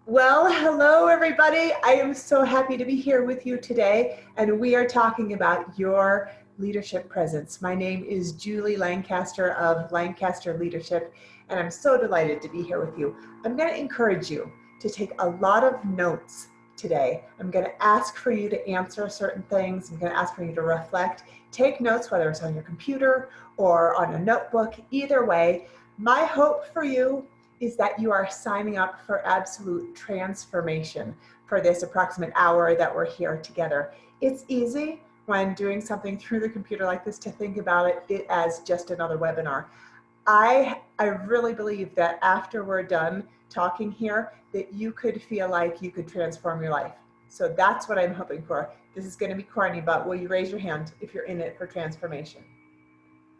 Well, hello everybody. I am so happy to be here with you today, and we are talking about your leadership presence. My name is Julie Lancaster of Lancaster Leadership, and I'm so delighted to be here with you. I'm going to encourage you to take a lot of notes today. I'm going to ask for you to answer certain things. I'm going to ask for you to reflect. Take notes, whether it's on your computer or on a notebook. Either way, my hope for you is that you are signing up for absolute transformation for this approximate hour that we're here together. It's easy when doing something through the computer like this to think about it as just another webinar. I really believe that after we're done talking here, that you could feel like you could transform your life. So that's what I'm hoping for. This is going to be corny, but will you raise your hand if you're in it for transformation?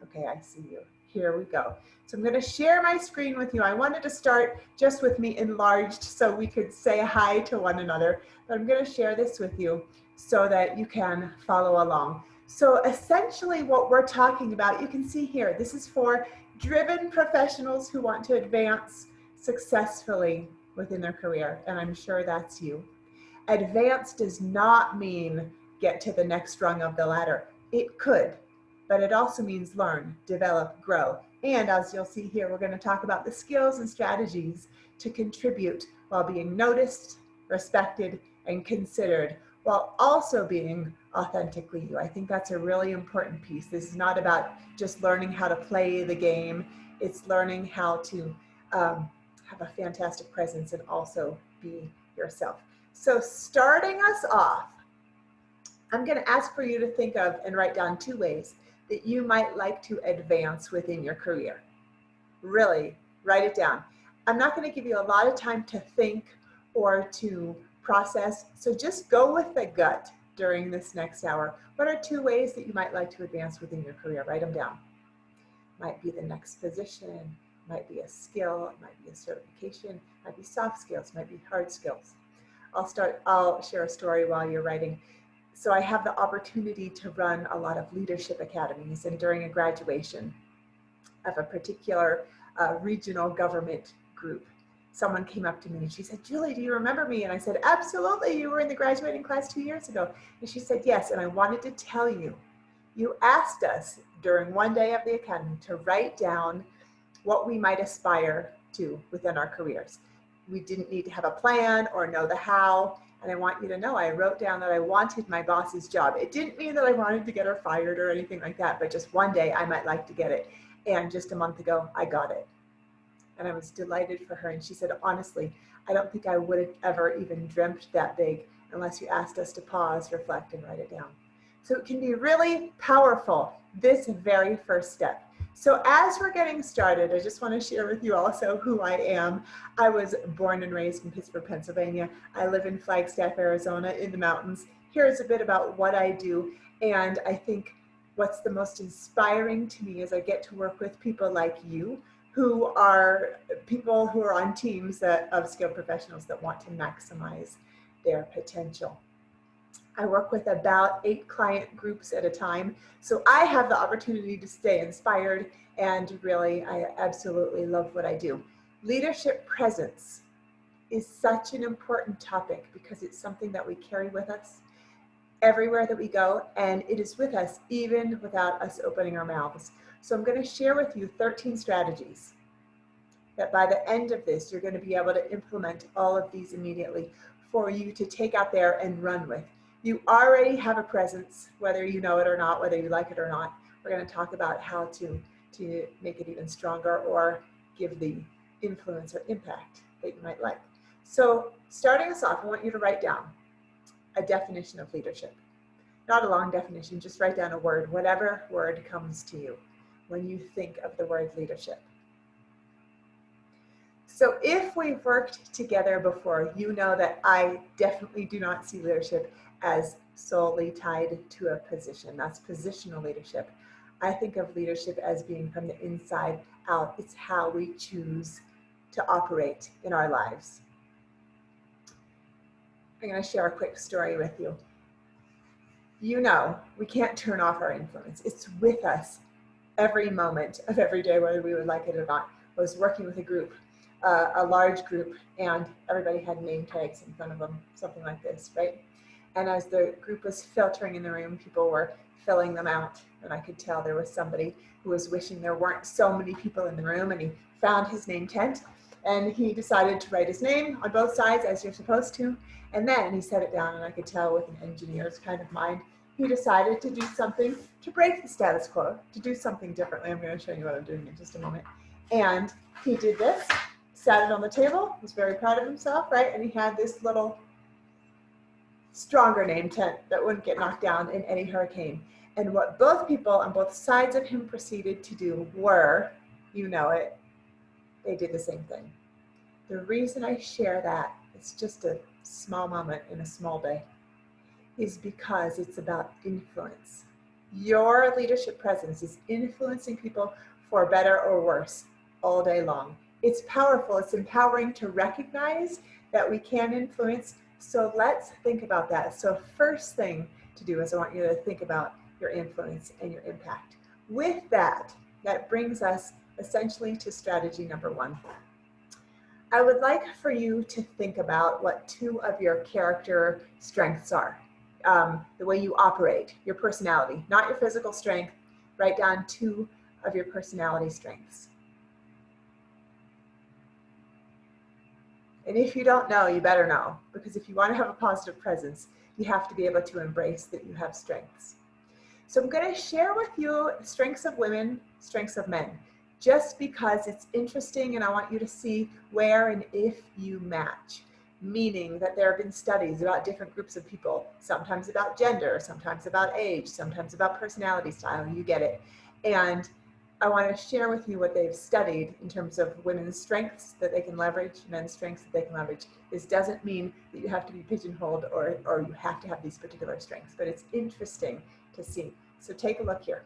Okay, I see you. Here we go. So I'm going to share my screen with you. I wanted to start just with me enlarged so we could say hi to one another, but I'm going to share this with you so that you can follow along. So essentially what we're talking about, you can see here, this is for driven professionals who want to advance successfully within their career, and I'm sure that's you. Advance does not mean get to the next rung of the ladder. It could, but it also means learn, develop, grow. And as you'll see here, we're going to talk about the skills and strategies to contribute while being noticed, respected, and considered, while also being authentically you. I think that's a really important piece. This is not about just learning how to play the game. It's learning how to have a fantastic presence and also be yourself. So starting us off, I'm going to ask for you to think of and write down 2 ways that you might like to advance within your career. Really, write it down. I'm not going to give you a lot of time to think or to process, so just go with the gut during this next hour. What are 2 ways that you might like to advance within your career? Write them down. Might be the next position, might be a skill, it might be a certification, might be soft skills, might be hard skills. I'll share a story while you're writing. So I have the opportunity to run a lot of leadership academies, and during a graduation of a particular regional government group, someone came up to me and she said, "Julie, do you remember me?" And I said, "Absolutely, you were in the graduating class 2 years ago." And she said, "Yes, and I wanted to tell you, you asked us during one day of the academy to write down what we might aspire to within our careers. We didn't need to have a plan or know the how. And I want you to know I wrote down that I wanted my boss's job. It didn't mean that I wanted to get her fired or anything like that, but just one day I might like to get it. And just a month ago, I got it. And I was delighted for her. And she said, honestly, I don't think I would have ever even dreamt that big unless you asked us to pause, reflect, and write it down. So it can be really powerful, this very first step. So as we're getting started, I just want to share with you also who I am. I was born and raised in Pittsburgh, Pennsylvania. I live in Flagstaff, Arizona in the mountains. Here's a bit about what I do. And I think what's the most inspiring to me is I get to work with people like you who are people who are on teams of skilled professionals that want to maximize their potential. I work with about 8 client groups at a time, so I have the opportunity to stay inspired, and really, I absolutely love what I do. Leadership presence is such an important topic because it's something that we carry with us everywhere that we go, and it is with us even without us opening our mouths. So I'm going to share with you 13 strategies that by the end of this, you're going to be able to implement all of these immediately for you to take out there and run with. You already have a presence, whether you know it or not, whether you like it or not. We're going to talk about how to make it even stronger or give the influence or impact that you might like. So starting us off, I want you to write down a definition of leadership. Not a long definition, just write down a word, whatever word comes to you when you think of the word leadership. So if we've worked together before, you know that I definitely do not see leadership as solely tied to a position. That's positional leadership. I think of leadership as being from the inside out. It's how we choose to operate in our lives. I'm going to share a quick story with you. You know, we can't turn off our influence. It's with us every moment of every day, whether we would like it or not. I was working with a group a large group, and everybody had name tags in front of them, something like this, right? And as the group was filtering in the room, people were filling them out, and I could tell there was somebody who was wishing there weren't so many people in the room, and he found his name tent, and he decided to write his name on both sides, as you're supposed to, and then he set it down, and I could tell with an engineer's kind of mind, he decided to do something to break the status quo, to do something differently. I'm going to show you what I'm doing in just a moment. And he did this, sat it on the table, was very proud of himself, right? And he had this little stronger name tent that wouldn't get knocked down in any hurricane. And what both people on both sides of him proceeded to do were, you know it, they did the same thing. The reason I share that, it's just a small moment in a small day, is because it's about influence. Your leadership presence is influencing people for better or worse all day long. It's powerful, it's empowering to recognize that we can influence. So let's think about that. So first thing to do is I want you to think about your influence and your impact. With that, that brings us essentially to strategy number 1. I would like for you to think about what 2 of your character strengths are. The way you operate, your personality, not your physical strength. Write down 2 of your personality strengths. And if you don't know, you better know, because if you want to have a positive presence, you have to be able to embrace that you have strengths. So I'm going to share with you strengths of women, strengths of men, just because it's interesting and I want you to see where and if you match. Meaning that there have been studies about different groups of people, sometimes about gender, sometimes about age, sometimes about personality style, you get it. And I want to share with you what they've studied in terms of women's strengths that they can leverage, men's strengths that they can leverage. This doesn't mean that you have to be pigeonholed or you have to have these particular strengths, but it's interesting to see. So take a look here.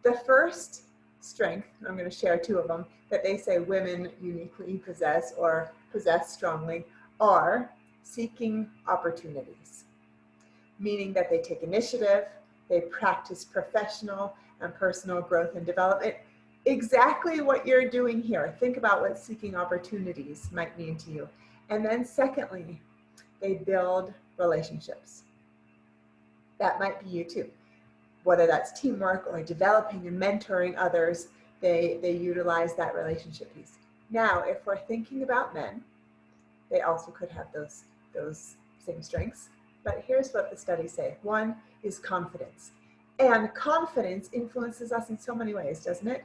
The first strength, I'm going to share 2 of them, that they say women uniquely possess or possess strongly, are seeking opportunities. Meaning that they take initiative, they practice professional and personal growth and development. Exactly what you're doing here. Think about what seeking opportunities might mean to you. And then secondly, they build relationships. That might be you too. Whether that's teamwork or developing and mentoring others, they utilize that relationship piece. Now, if we're thinking about men, they also could have those same strengths. But here's what the studies say. 1 is confidence. And confidence influences us in so many ways, doesn't it?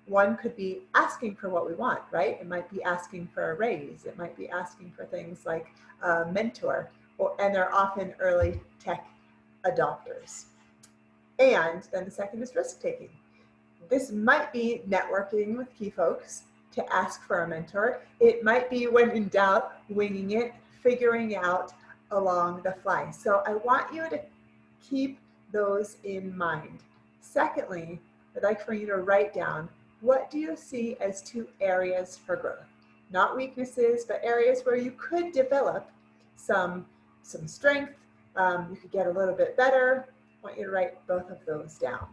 1 could be asking for what we want, right? It might be asking for a raise. It might be asking for things like a mentor, and they're often early tech adopters. And then the second is risk-taking. This might be networking with key folks to ask for a mentor. It might be, when in doubt, winging it, figuring out along the fly. So I want you to keep those in mind. Secondly, I'd like for you to write down, what do you see as 2 areas for growth? Not weaknesses, but areas where you could develop some strength. You could get a little bit better. I want you to write both of those down.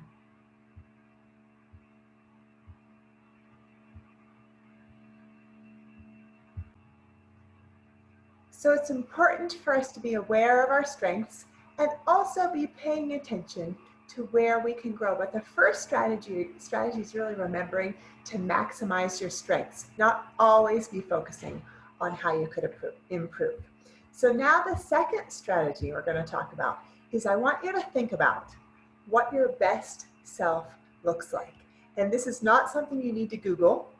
So it's important for us to be aware of our strengths and also be paying attention to where we can grow. But the first strategy is really remembering to maximize your strengths, not always be focusing on how you could improve. So now the second strategy we're going to talk about is I want you to think about what your best self looks like. And this is not something you need to Google.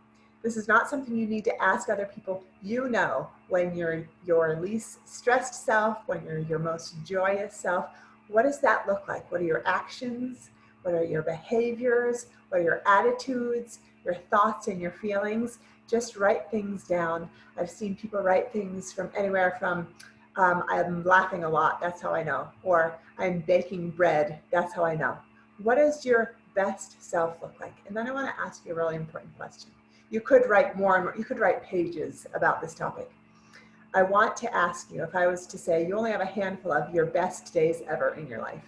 This is not something you need to ask other people. You know when you're your least stressed self, when you're your most joyous self. What does that look like? What are your actions? What are your behaviors? What are your attitudes, your thoughts, and your feelings? Just write things down. I've seen people write things from anywhere from, I'm laughing a lot, that's how I know. Or I'm baking bread, that's how I know. What does your best self look like? And then I want to ask you a really important question. You could write more and more, you could write pages about this topic. I want to ask you, if I was to say you only have a handful of your best days ever in your life,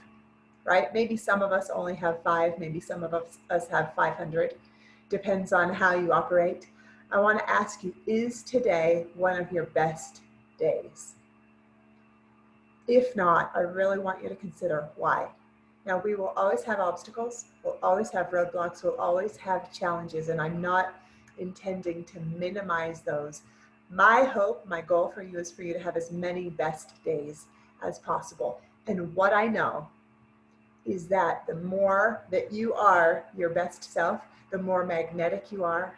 right? Maybe some of us only have 5, maybe some of us have 500. Depends on how you operate. I want to ask you, is today one of your best days? If not, I really want you to consider why. Now, we will always have obstacles, we'll always have roadblocks, we'll always have challenges, and I'm not intending to minimize those. My hope, my goal for you is for you to have as many best days as possible. And what I know is that the more that you are your best self, the more magnetic you are,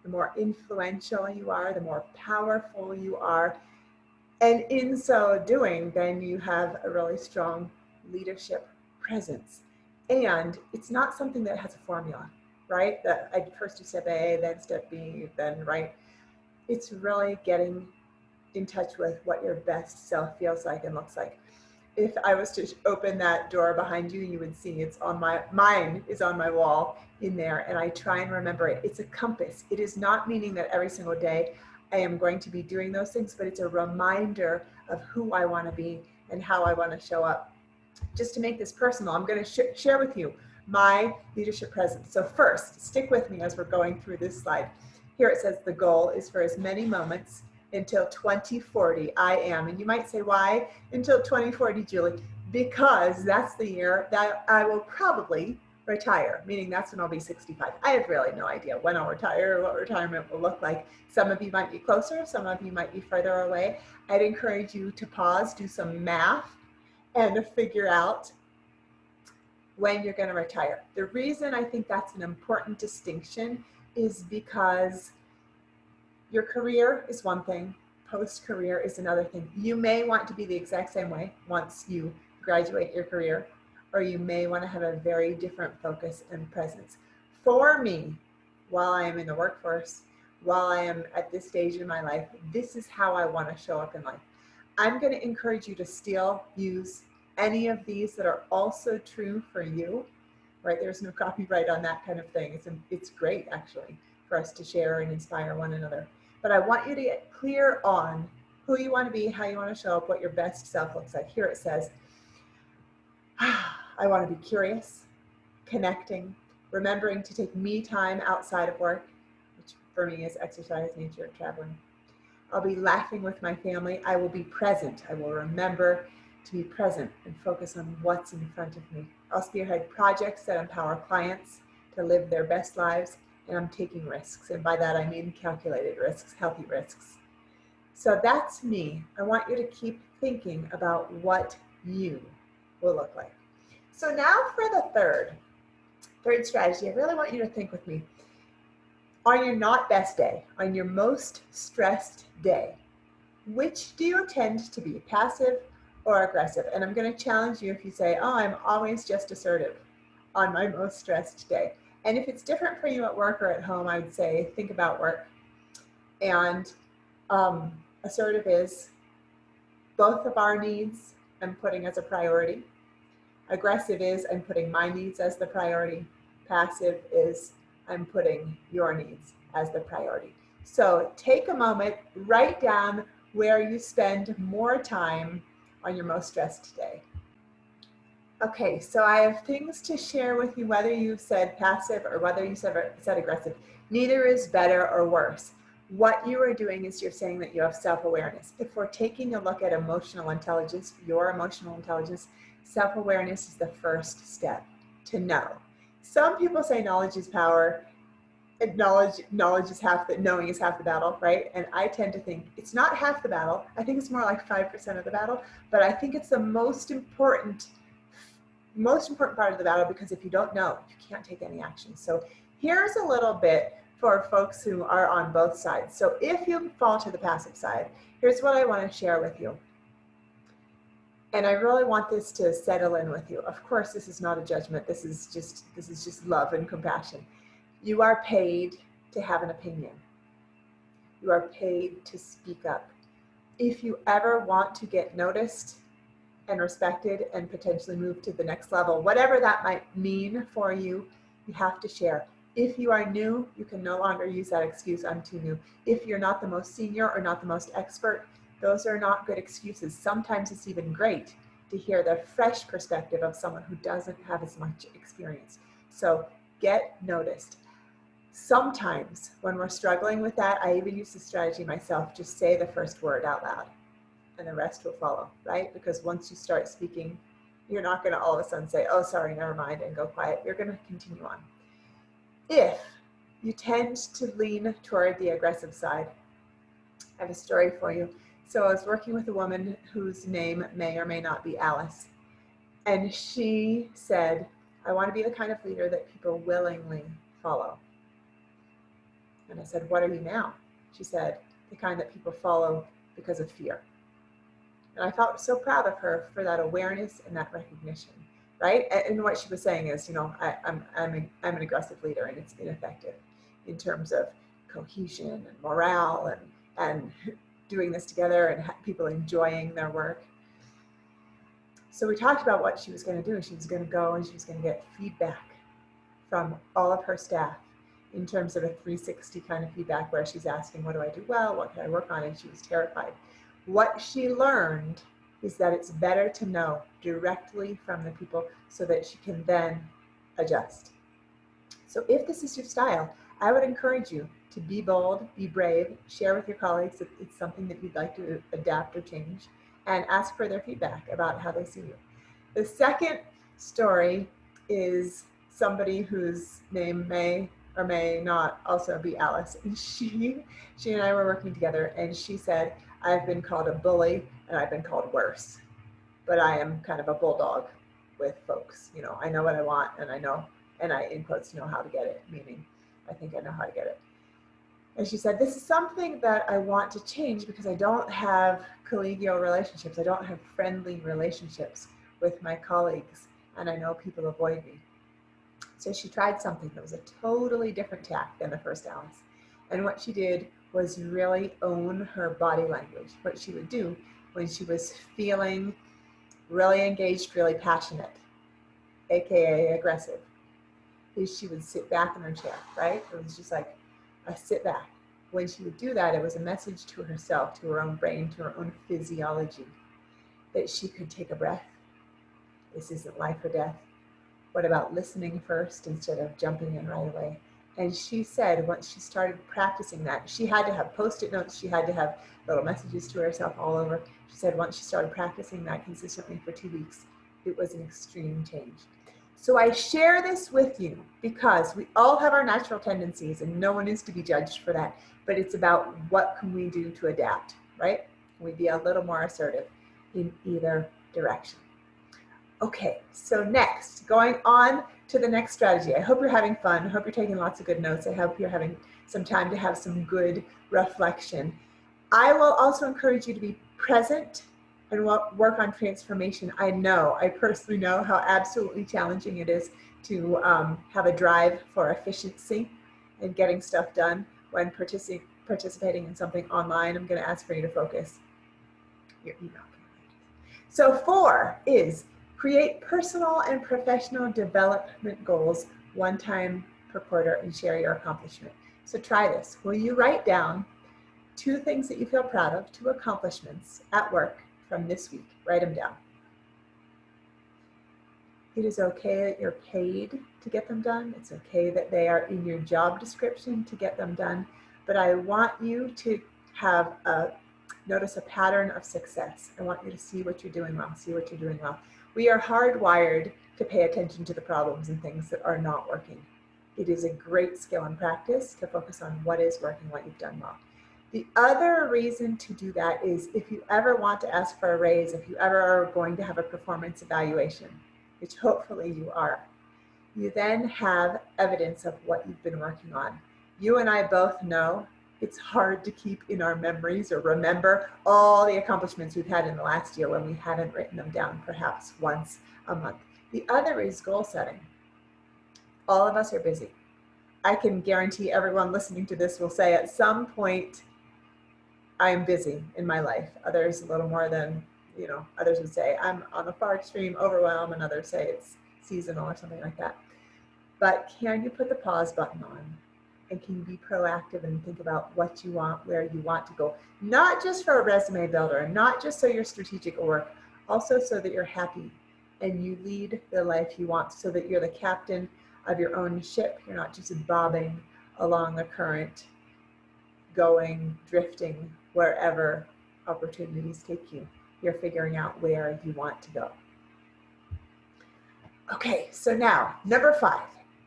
the more influential you are, the more powerful you are. And in so doing, then you have a really strong leadership presence. And it's not something that has a formula, right? That I first do step A, then step B, then right. It's really getting in touch with what your best self feels like and looks like. If I was to open that door behind you, you would see it's on mine is on my wall in there, and I try and remember it. It's a compass. It is not meaning that every single day I am going to be doing those things, but it's a reminder of who I want to be and how I want to show up. Just to make this personal, I'm going to share with you my leadership presence. So first, stick with me as we're going through this slide. Here it says the goal is for as many moments until 2040 I am. And you might say, why until 2040, Julie? Because that's the year that I will probably retire, meaning that's when I'll be 65. I have really no idea when I'll retire or what retirement will look like. Some of you might be closer, some of you might be further away. I'd encourage you to pause, do some math, and figure out when you're going to retire. The reason I think that's an important distinction is because your career is one thing, post-career is another thing. You may want to be the exact same way once you graduate your career, or you may want to have a very different focus and presence. For me, while I am in the workforce, while I am at this stage in my life, this is how I want to show up in life. I'm going to encourage you to still use any of these that are also true for you, right? There's no copyright on that kind of thing. It's great, actually, for us to share and inspire one another. But I want you to get clear on who you want to be, how you want to show up, what your best self looks like. Here it says, I want to be curious, connecting, remembering to take me time outside of work, which for me is exercise, nature, traveling. I'll be laughing with my family. I will be present. I will remember to be present and focus on what's in front of me. I'll spearhead projects that empower clients to live their best lives, and I'm taking risks. And by that, I mean calculated risks, healthy risks. So that's me. I want you to keep thinking about what you will look like. So now for the third strategy, I really want you to think with me. On your not best day, on your most stressed day, which do you tend to be, passive or aggressive? And I'm going to challenge you if you say, oh, I'm always just assertive on my most stressed day. And if it's different for you at work or at home, I would say think about work. And assertive is both of our needs I'm putting as a priority. Aggressive is I'm putting my needs as the priority. Passive is I'm putting your needs as the priority. So take a moment, write down where you spend more time on your most stressed day. Okay, so I have things to share with you, whether you said passive or whether you said aggressive. Neither is better or worse. What you are doing is you're saying that you have self-awareness. If we're taking a look at emotional intelligence, your emotional intelligence, self-awareness is the first step to know. Some people say knowledge is power, and knowledge is half the, knowing is half the battle, right? And I tend to think it's not half the battle. I think it's more like 5% of the battle, but I think it's the most important part of the battle, because if you don't know, you can't take any action. So here's a little bit for folks who are on both sides. So if you fall to the passive side, here's what I want to share with you. And I really want this to settle in with you. Of course, this is not a judgment. This is just love and compassion. You are paid to have an opinion. You are paid to speak up. If you ever want to get noticed and respected and potentially move to the next level, whatever that might mean for you, you have to share. If you are new, you can no longer use that excuse, I'm too new. If you're not the most senior or not the most expert, those are not good excuses. Sometimes it's even great to hear the fresh perspective of someone who doesn't have as much experience. So get noticed. Sometimes when we're struggling with that, I even use the strategy myself, just say the first word out loud and the rest will follow, right? Because once you start speaking, you're not going to all of a sudden say, oh, sorry, never mind, and go quiet. You're going to continue on. If you tend to lean toward the aggressive side, I have a story for you. So I was working with a woman whose name may or may not be Alice. And she said, I want to be the kind of leader that people willingly follow. And I said, what are you now? She said, the kind that people follow because of fear. And I felt so proud of her for that awareness and that recognition, right? And what she was saying is, I'm an aggressive leader and it's ineffective in terms of cohesion and morale and doing this together and people enjoying their work. So we talked about what she was going to do. She was going to go and she was going to get feedback from all of her staff in terms of a 360 kind of feedback where she's asking, what do I do well? What can I work on? And she was terrified. What she learned is that it's better to know directly from the people so that she can then adjust. So if this is your style, I would encourage you to be bold, be brave, share with your colleagues if it's something that you'd like to adapt or change, and ask for their feedback about how they see you. The second story is somebody whose name may or may not also be Alice. And she and I were working together and she said, I've been called a bully and I've been called worse, but I am kind of a bulldog with folks. I know what I want and I know, and I in quotes know how to get it, meaning I think I know how to get it. And she said, this is something that I want to change because I don't have collegial relationships. I don't have friendly relationships with my colleagues and I know people avoid me. So she tried something that was a totally different tack than the first Alice. And what she did was really own her body language. What she would do when she was feeling really engaged, really passionate, AKA aggressive, is she would sit back in her chair, right? It was just like a sit back. When she would do that, it was a message to herself, to her own brain, to her own physiology, that she could take a breath. This isn't life or death. What about listening first instead of jumping in right away? And she said once she started practicing that, she had to have Post-it notes, she had to have little messages to herself all over. She said once she started practicing that consistently for 2 weeks, it was an extreme change. So I share this with you because we all have our natural tendencies and no one is to be judged for that, but it's about what can we do to adapt, right? Can we be a little more assertive in either direction? Okay, so next, going on to the next strategy. I hope you're having fun. I hope you're taking lots of good notes. I hope you're having some time to have some good reflection. I will also encourage you to be present and work on transformation. I personally know how absolutely challenging it is to have a drive for efficiency and getting stuff done when participating in something online. I'm going to ask for you to focus your email. So 4 is create personal and professional development goals one time per quarter and share your accomplishment. So try this. Will you write down 2 things that you feel proud of, 2 accomplishments at work from this week? Write them down. It is okay that you're paid to get them done. It's okay that they are in your job description to get them done. But I want you to notice a pattern of success. I want you to see what you're doing well, see what you're doing well. We are hardwired to pay attention to the problems and things that are not working. It is a great skill and practice to focus on what is working, what you've done well. The other reason to do that is if you ever want to ask for a raise, if you ever are going to have a performance evaluation, which hopefully you are, you then have evidence of what you've been working on. You and I both know it's hard to keep in our memories or remember all the accomplishments we've had in the last year when we haven't written them down perhaps once a month. The other is goal setting. All of us are busy. I can guarantee everyone listening to this will say at some point, I'm busy in my life. Others a little more than, others would say I'm on the far extreme, overwhelm, and others say it's seasonal or something like that. But can you put the pause button on? And can you be proactive and think about what you want, where you want to go? Not just for a resume builder, and not just so you're strategic at work, also so that you're happy and you lead the life you want, so that you're the captain of your own ship. You're not just bobbing along the current, going, drifting, wherever opportunities take you. You're figuring out where you want to go. Okay, so now, number 5.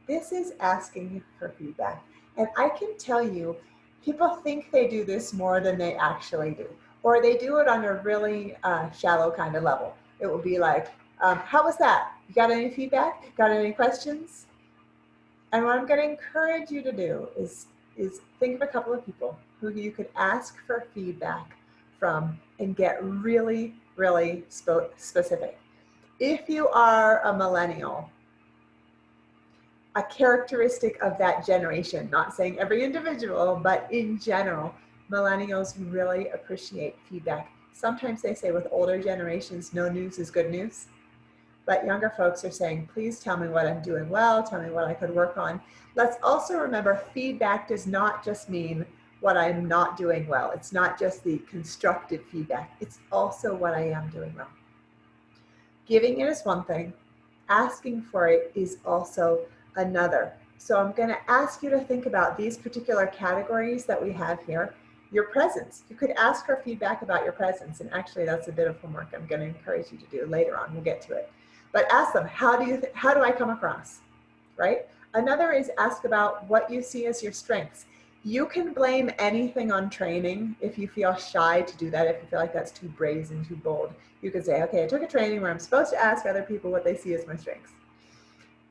This is asking for feedback. And I can tell you, people think they do this more than they actually do. Or they do it on a really shallow kind of level. It will be like, how was that? You got any feedback? Got any questions? And what I'm going to encourage you to do is think of a couple of people who you could ask for feedback from and get really, really specific. If you are a millennial, a characteristic of that generation, not saying every individual, but in general, millennials really appreciate feedback. Sometimes they say with older generations, no news is good news. But younger folks are saying, please tell me what I'm doing well, tell me what I could work on. Let's also remember, feedback does not just mean what I'm not doing well. It's not just the constructive feedback. It's also what I am doing well. Giving it is one thing. Asking for it is also another. So I'm going to ask you to think about these particular categories that we have here. Your presence. You could ask for feedback about your presence. And actually, that's a bit of homework I'm going to encourage you to do later on. We'll get to it. But ask them, how do I come across, right? Another is ask about what you see as your strengths. You can blame anything on training if you feel shy to do that, if you feel like that's too brazen, too bold. You can say, okay, I took a training where I'm supposed to ask other people what they see as my strengths.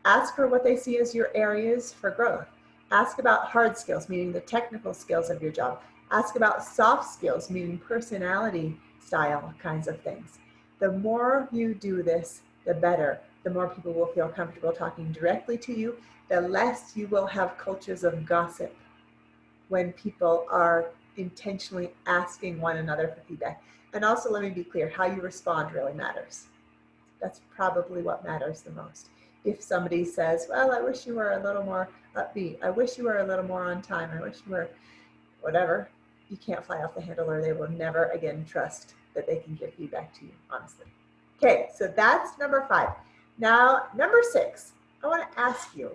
Ask for what they see as your areas for growth. Ask about hard skills, meaning the technical skills of your job. Ask about soft skills, meaning personality style kinds of things. The more you do this, the better. The more people will feel comfortable talking directly to you, the less you will have cultures of gossip when people are intentionally asking one another for feedback. And also, let me be clear, how you respond really matters. That's probably what matters the most. If somebody says, well, I wish you were a little more upbeat, I wish you were a little more on time, I wish you were whatever, you can't fly off the handle, or they will never again trust that they can give feedback to you, honestly. Okay, so that's number 5. Now, number 6, I want to ask you,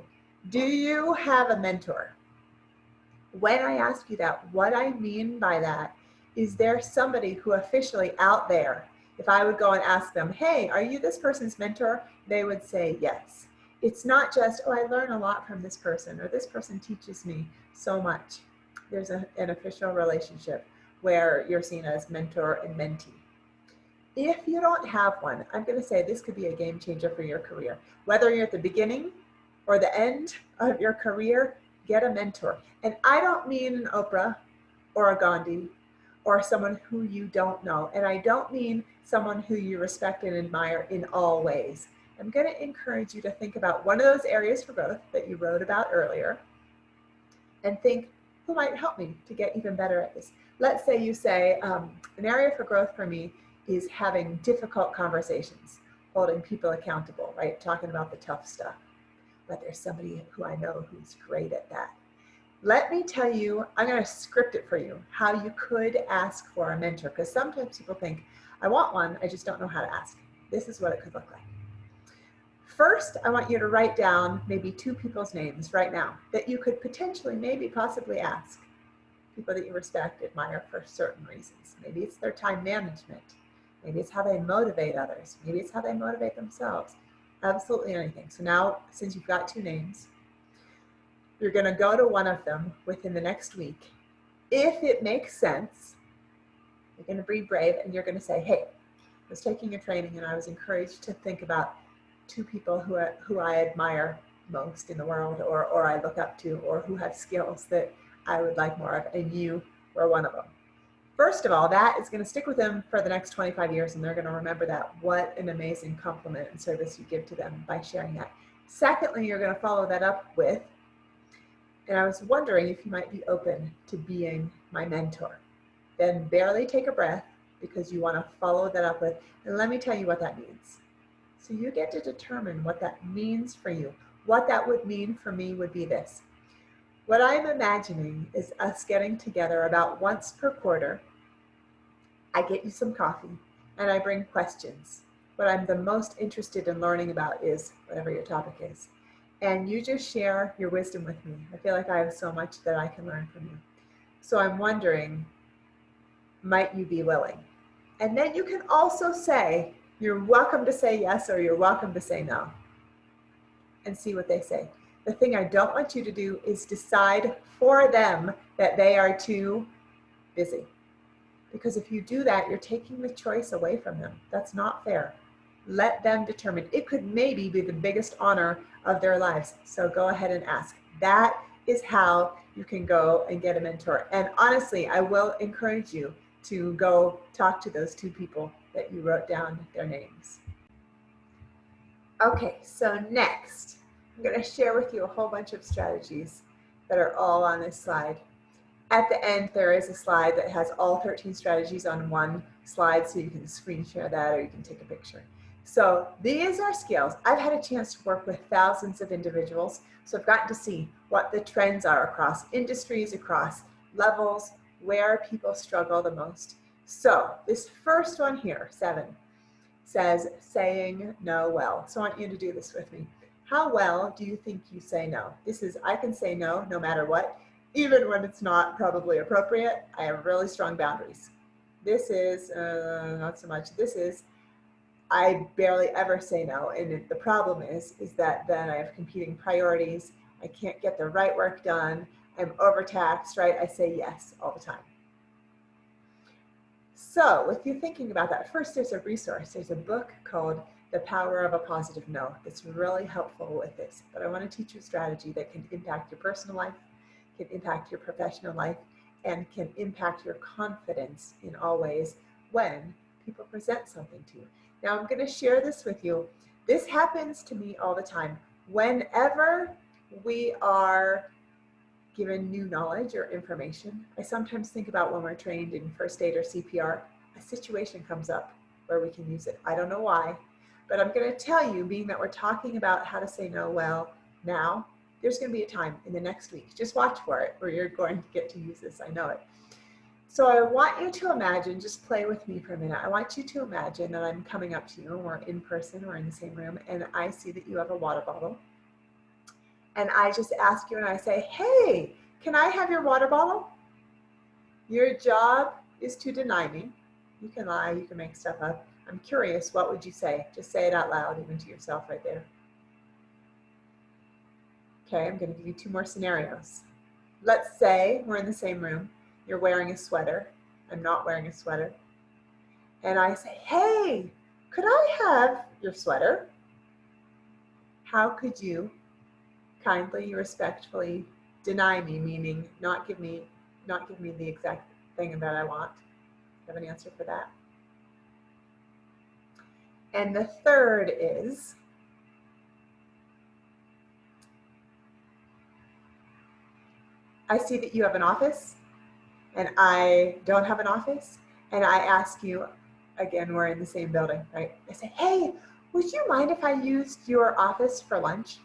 do you have a mentor? When I ask you that, what I mean by that is there somebody who officially out there, if I would go and ask them, hey, are you this person's mentor? They would say yes. It's not just, oh, I learn a lot from this person, or this person teaches me so much. There's an official relationship where you're seen as mentor and mentee. If you don't have one, I'm going to say this could be a game changer for your career. Whether you're at the beginning or the end of your career, get a mentor. And I don't mean an Oprah or a Gandhi or someone who you don't know. And I don't mean someone who you respect and admire in all ways. I'm going to encourage you to think about one of those areas for growth that you wrote about earlier and think, who might help me to get even better at this? Let's say you say, an area for growth for me is having difficult conversations, holding people accountable, right? Talking about the tough stuff. But there's somebody who I know who's great at that. Let me tell you, I'm going to script it for you, how you could ask for a mentor, because sometimes people think, I want one, I just don't know how to ask. This is what it could look like. First, I want you to write down maybe 2 people's names right now that you could potentially, maybe possibly ask. People that you respect, admire for certain reasons. Maybe it's their time management. Maybe it's how they motivate others. Maybe it's how they motivate themselves. Absolutely anything. So now, since you've got 2 names, you're going to go to one of them within the next week. If it makes sense, you're going to be brave and you're going to say, hey, I was taking a training and I was encouraged to think about 2 people who I admire most in the world, or I look up to, or who have skills that I would like more of, and you were one of them. First of all, that is going to stick with them for the next 25 years, and they're going to remember that. What an amazing compliment and service you give to them by sharing that. Secondly, you're going to follow that up with, and I was wondering if you might be open to being my mentor. Then barely take a breath, because you want to follow that up with, and let me tell you what that means. So you get to determine what that means for you. What that would mean for me would be this. What I'm imagining is us getting together about once per quarter. I get you some coffee and I bring questions. What I'm the most interested in learning about is whatever your topic is. and you just share your wisdom with me. I feel like I have so much that I can learn from you. So I'm wondering, might you be willing? And then you can also say, you're welcome to say yes or you're welcome to say no, and see what they say. The thing I don't want you to do is decide for them that they are too busy. Because if you do that, you're taking the choice away from them. That's not fair. Let them determine. It could maybe be the biggest honor of their lives. So go ahead and ask. That is how you can go and get a mentor. And honestly, I will encourage you to go talk to those two people that you wrote down their names. Okay, so next, I'm going to share with you a whole bunch of strategies that are all on this slide. At the end, there is a slide that has all 13 strategies on one slide, so you can screen share that or you can take a picture. So these are skills. I've had a chance to work with thousands of individuals, so I've gotten to see what the trends are across industries, across levels, where people struggle the most. So this first one here, 7, says saying no well. So I want you to do this with me. How well do you think you say no? This is, I can say no matter what. Even when it's not probably appropriate. I have really strong boundaries. This is not so much. This is, I barely ever say no. And the problem is that then I have competing priorities. I can't get the right work done. I'm overtaxed, right? I say yes all the time. So with you thinking about that, first there's a resource. There's a book called The Power of a Positive No that's really helpful with this. But I want to teach you a strategy that can impact your personal life, can impact your professional life, and can impact your confidence in all ways when people present something to you. Now I'm going to share this with you. This happens to me all the time. Whenever we are given new knowledge or information, I sometimes think about when we're trained in first aid or CPR, a situation comes up where we can use it. I don't know why, but I'm going to tell you, being that we're talking about how to say no well now, there's going to be a time in the next week, just watch for it, where you're going to get to use this. I know it. So I want you to imagine, just play with me for a minute. I want you to imagine that I'm coming up to you, and we're in person, we're in the same room, and I see that you have a water bottle. And I just ask you and I say, hey, can I have your water bottle? Your job is to deny me. You can lie, you can make stuff up. I'm curious, what would you say? Just say it out loud, even to yourself right there. Okay, I'm going to give you 2 more scenarios. Let's say we're in the same room. You're wearing a sweater. I'm not wearing a sweater. And I say, hey, could I have your sweater? How could you kindly, respectfully deny me, meaning not give me the exact thing that I want? Do you have an answer for that? And the third is, I see that you have an office and I don't have an office, and I ask you, again, we're in the same building, right? I say, hey, would you mind if I used your office for lunch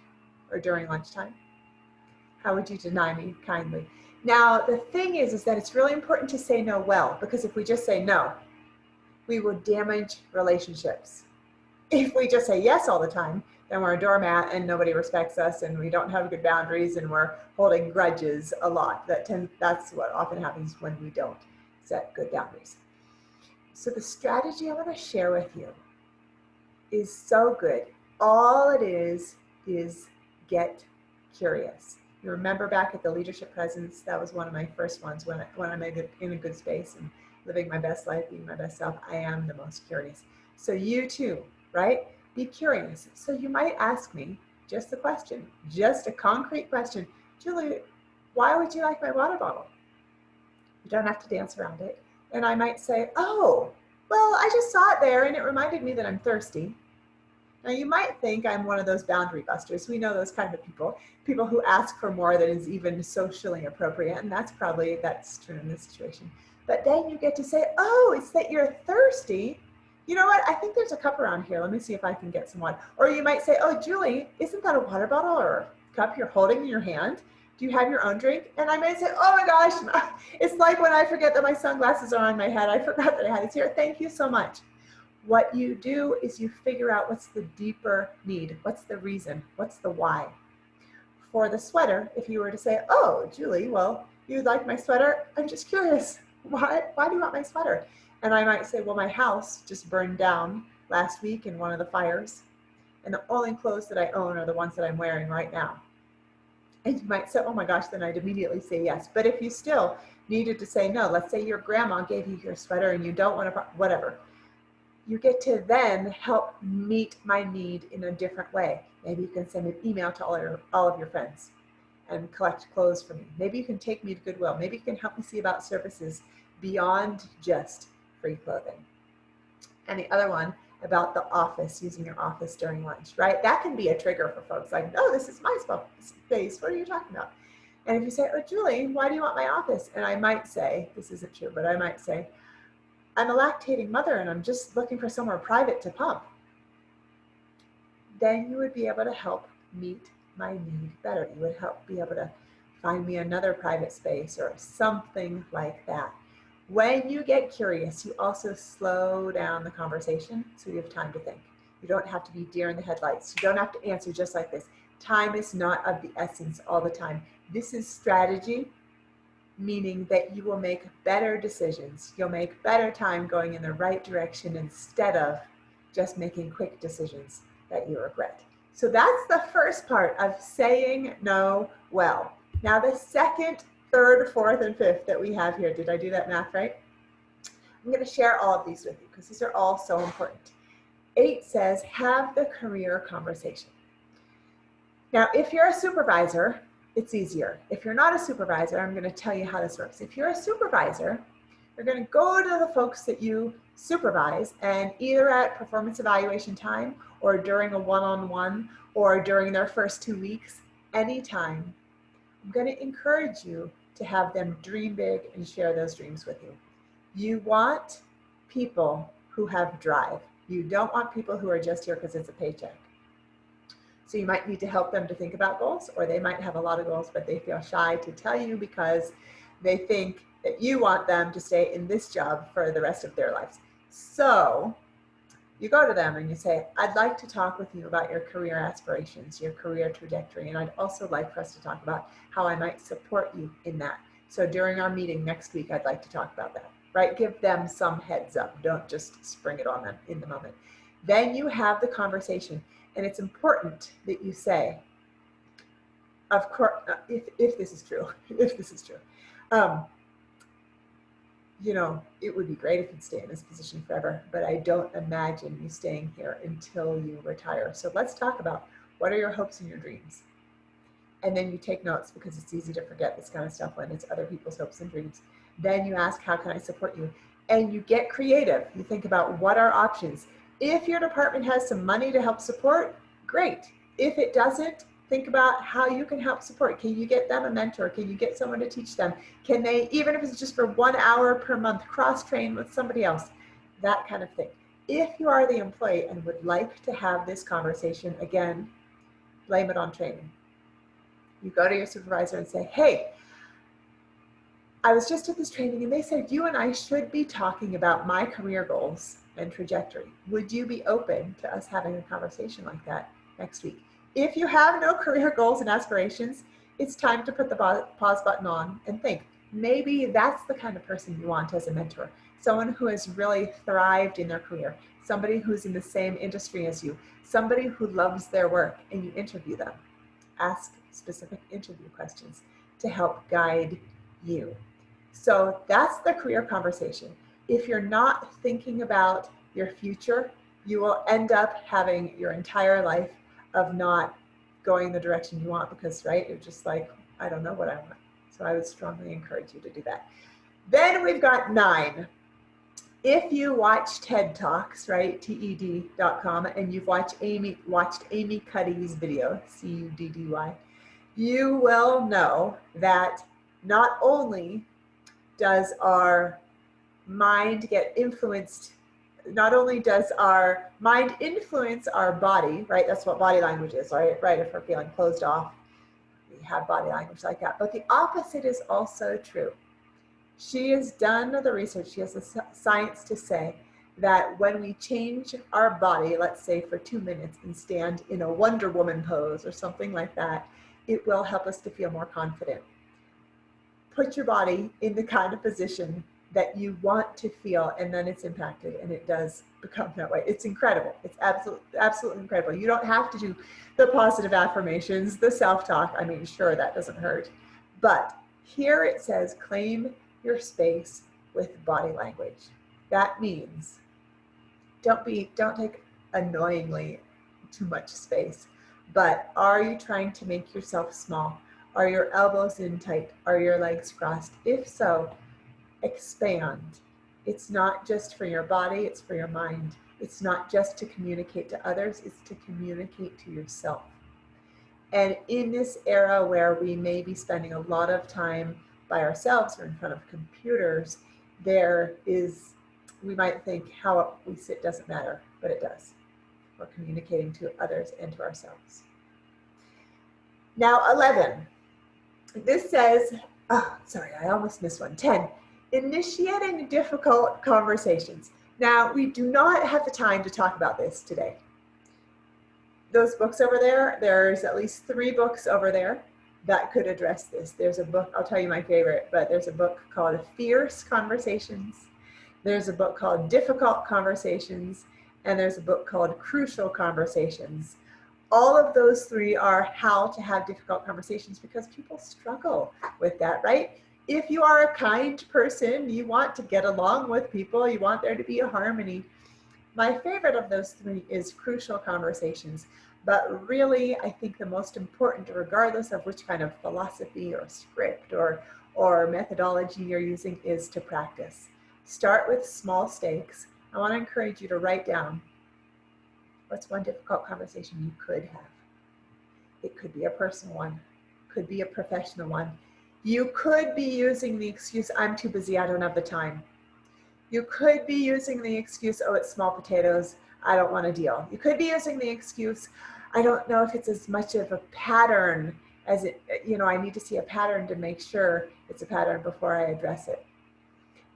or during lunchtime? How would you deny me kindly? Now, the thing is that it's really important to say no well, because if we just say no, we will damage relationships. If we just say yes all the time, then we're a doormat and nobody respects us and we don't have good boundaries and we're holding grudges a lot. That's what often happens when we don't set good boundaries. So the strategy I want to share with you is so good. All it is get curious. You remember back at the Leadership Presence, that was one of my first ones. When I'm in a good space and living my best life, being my best self, I am the most curious. So you too, right? Be curious. So you might ask me just a question, just a concrete question. Julie, why would you like my water bottle? You don't have to dance around it. And I might say, oh, well, I just saw it there and it reminded me that I'm thirsty. Now you might think I'm one of those boundary busters. We know those kind of people who ask for more than is even socially appropriate, and that's true in this situation. But then you get to say, oh, it's that you're thirsty. You know what, I think there's a cup around here. Let me see if I can get some water. Or you might say, oh, Julie, isn't that a water bottle or a cup you're holding in your hand? Do you have your own drink? And I might say, oh my gosh, it's like when I forget that my sunglasses are on my head. I forgot that I had it here. Thank you so much. What you do is you figure out what's the deeper need, what's the reason, what's the why. for the sweater, if you were to say, oh, Julie, well, you like my sweater? I'm just curious. Why do you want my sweater? And I might say, well, my house just burned down last week in one of the fires, and the only clothes that I own are the ones that I'm wearing right now. And you might say, oh my gosh, then I'd immediately say yes. But if you still needed to say no, let's say your grandma gave you your sweater and you don't want to, whatever, you get to then help meet my need in a different way. Maybe you can send an email to all of your friends and collect clothes for me. Maybe you can take me to Goodwill. Maybe you can help me see about services beyond just free clothing. And the other one about the office, using your office during lunch, right? That can be a trigger for folks like, no, this is my space. What are you talking about? And if you say, oh, Julie, why do you want my office? And I might say, this isn't true, but I might say, I'm a lactating mother and I'm just looking for somewhere private to pump. Then you would be able to help meet my need better. You would be able to find me another private space or something like that. When you get curious, you also slow down the conversation so you have time to think. You don't have to be deer in the headlights. You don't have to answer just like this. Time is not of the essence all the time. This is strategy, meaning that you will make better decisions. You'll make better time going in the right direction instead of just making quick decisions that you regret. So that's the first part of saying no well. Now the second, third, fourth, and fifth that we have here, did I do that math right? I'm going to share all of these with you because these are all so important. 8 says, have the career conversation. Now, if you're a supervisor, it's easier. If you're not a supervisor, I'm going to tell you how this works. If you're a supervisor, you're going to go to the folks that you supervise, and either at performance evaluation time or during a one-on-one or during their first 2 weeks, anytime, I'm going to encourage you to have them dream big and share those dreams with you. You want people who have drive. You don't want people who are just here because it's a paycheck. So you might need to help them to think about goals, or they might have a lot of goals, but they feel shy to tell you because they think that you want them to stay in this job for the rest of their lives. So you go to them and you say, I'd like to talk with you about your career aspirations, your career trajectory, and I'd also like for us to talk about how I might support you in that. So during our meeting next week, I'd like to talk about that, right? Give them some heads up. Don't just spring it on them in the moment. Then you have the conversation, and it's important that you say, of course, if this is true, you know, it would be great if you'd stay in this position forever, but I don't imagine you staying here until you retire. So let's talk about what are your hopes and your dreams. And then you take notes because it's easy to forget this kind of stuff when it's other people's hopes and dreams. Then you ask, how can I support you? And you get creative. You think about what are options. If your department has some money to help support, great. If it doesn't, think about how you can help support. Can you get them a mentor? Can you get someone to teach them? Can they, even if it's just for 1 hour per month, cross-train with somebody else? That kind of thing. If you are the employee and would like to have this conversation, again, blame it on training. You go to your supervisor and say, hey, I was just at this training and they said you and I should be talking about my career goals and trajectory. Would you be open to us having a conversation like that next week? If you have no career goals and aspirations, it's time to put the pause button on and think, maybe that's the kind of person you want as a mentor. Someone who has really thrived in their career, somebody who's in the same industry as you, somebody who loves their work, and you interview them. Ask specific interview questions to help guide you. So that's the career conversation. If you're not thinking about your future, you will end up having your entire life of not going the direction you want because, right, you're just like, I don't know what I want. So I would strongly encourage you to do that. Then we've got 9. If you watch TED Talks, right, TED.com, and you've watched Amy Cuddy's video, C-U-D-D-Y, you will know that not only does our mind get influenced, not only does our mind influence our body, right? That's what body language is, right? If we're feeling closed off, we have body language like that. But the opposite is also true. She has done the research, she has the science to say that when we change our body, let's say for 2 minutes, and stand in a Wonder Woman pose or something like that, it will help us to feel more confident. Put your body in the kind of position that you want to feel, and then it's impacted, and it does become that way. It's incredible. It's absolutely incredible. You don't have to do the positive affirmations, the self-talk. I mean, sure, that doesn't hurt. But here it says, claim your space with body language. That means don't take annoyingly too much space, but are you trying to make yourself small? Are your elbows in tight? Are your legs crossed? If so, expand. It's not just for your body, it's for your mind. It's not just to communicate to others, it's to communicate to yourself. And in this era where we may be spending a lot of time by ourselves or in front of computers, we might think how we sit doesn't matter, but it does. We're communicating to others and to ourselves. Now 11, this says, oh, sorry, I almost missed one. 10, initiating difficult conversations. Now, we do not have the time to talk about this today. Those books over there, there's at least 3 books over there that could address this. There's a book, I'll tell you my favorite, but there's a book called Fierce Conversations. There's a book called Difficult Conversations, and there's a book called Crucial Conversations. All of those 3 are how to have difficult conversations, because people struggle with that, right? If you are a kind person, you want to get along with people, you want there to be a harmony. My favorite of those 3 is Crucial Conversations, but really I think the most important, regardless of which kind of philosophy or script or methodology you're using, is to practice. Start with small stakes. I want to encourage you to write down, what's one difficult conversation you could have? It could be a personal one, could be a professional one. You could be using the excuse, I'm too busy, I don't have the time. You could be using the excuse, oh, it's small potatoes, I don't want to deal. You could be using the excuse, I don't know if it's as much of a pattern as it, I need to see a pattern to make sure it's a pattern before I address it.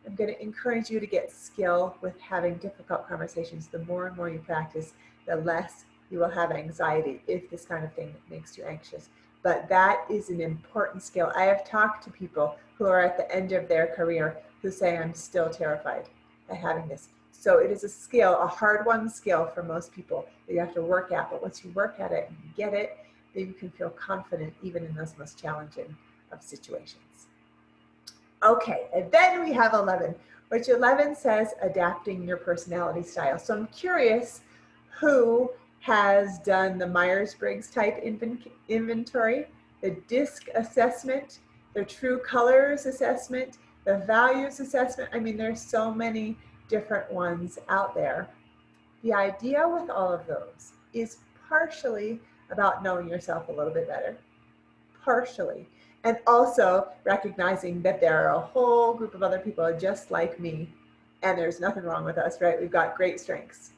I'm going to encourage you to get skill with having difficult conversations. The more and more you practice, the less you will have anxiety if this kind of thing makes you anxious. But that is an important skill. I have talked to people who are at the end of their career who say, I'm still terrified by having this. So it is a skill, a hard-won skill for most people that you have to work at. But once you work at it and you get it, then you can feel confident even in those most challenging of situations. Okay, and then we have 11, which 11 says adapting your personality style. So I'm curious who has done the Myers-Briggs type inventory, the DISC assessment, the true colors assessment, the values assessment. I mean, there's so many different ones out there. The idea with all of those is partially about knowing yourself a little bit better, partially. And also recognizing that there are a whole group of other people just like me, and there's nothing wrong with us, right? We've got great strengths,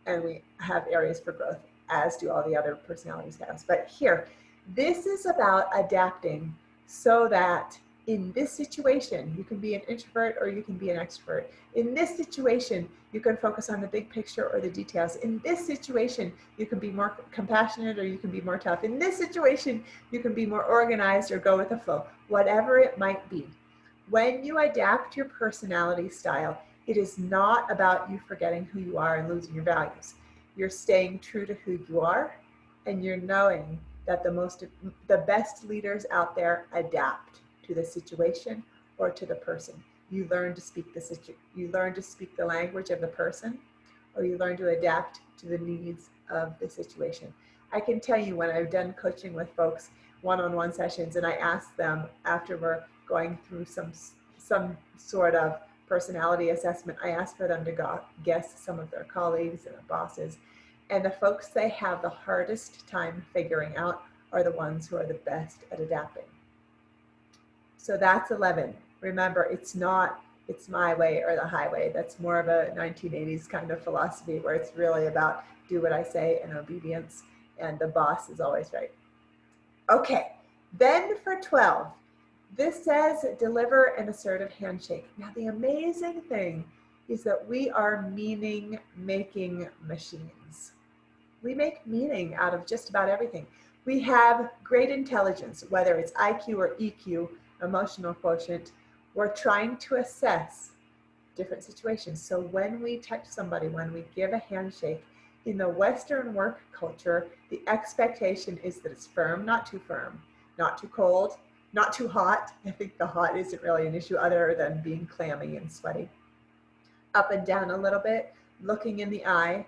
and we have areas for growth, as do all the other personality styles. But here, this is about adapting so that in this situation, you can be an introvert or you can be an extrovert. In this situation, you can focus on the big picture or the details. In this situation, you can be more compassionate or you can be more tough. In this situation, you can be more organized or go with the flow, whatever it might be. When you adapt your personality style, it is not about you forgetting who you are and losing your values. You're staying true to who you are, and you're knowing that the best leaders out there adapt to the situation or to the person. You learn to speak the language of the person, or you learn to adapt to the needs of the situation. I can tell you, when I've done coaching with folks, one-on-one sessions, and I ask them after we're going through some sort of personality assessment, I ask for them to guess some of their colleagues and their bosses, and the folks they have the hardest time figuring out are the ones who are the best at adapting. So that's 11. Remember, it's not, it's my way or the highway. That's more of a 1980s kind of philosophy where it's really about do what I say and obedience, and the boss is always right. Okay, then for 12, this says deliver an assertive handshake. Now the amazing thing is that we are meaning-making machines. We make meaning out of just about everything. We have great intelligence, whether it's IQ or EQ, emotional quotient. We're trying to assess different situations. So when we touch somebody, when we give a handshake, in the Western work culture, the expectation is that it's firm, not too cold, not too hot. I think the hot isn't really an issue other than being clammy and sweaty. Up and down a little bit, looking in the eye.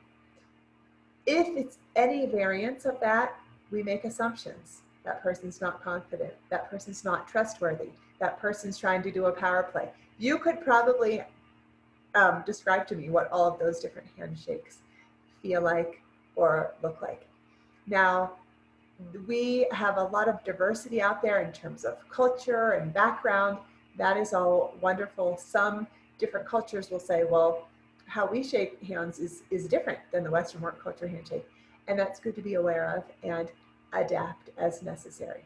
If it's any variance of that, we make assumptions. That person's not confident. That person's not trustworthy. That person's trying to do a power play. You could probably describe to me what all of those different handshakes feel like or look like. Now, we have a lot of diversity out there in terms of culture and background. That is all wonderful. Some different cultures will say, well, how we shake hands is different than the Western work culture handshake. And that's good to be aware of and adapt as necessary.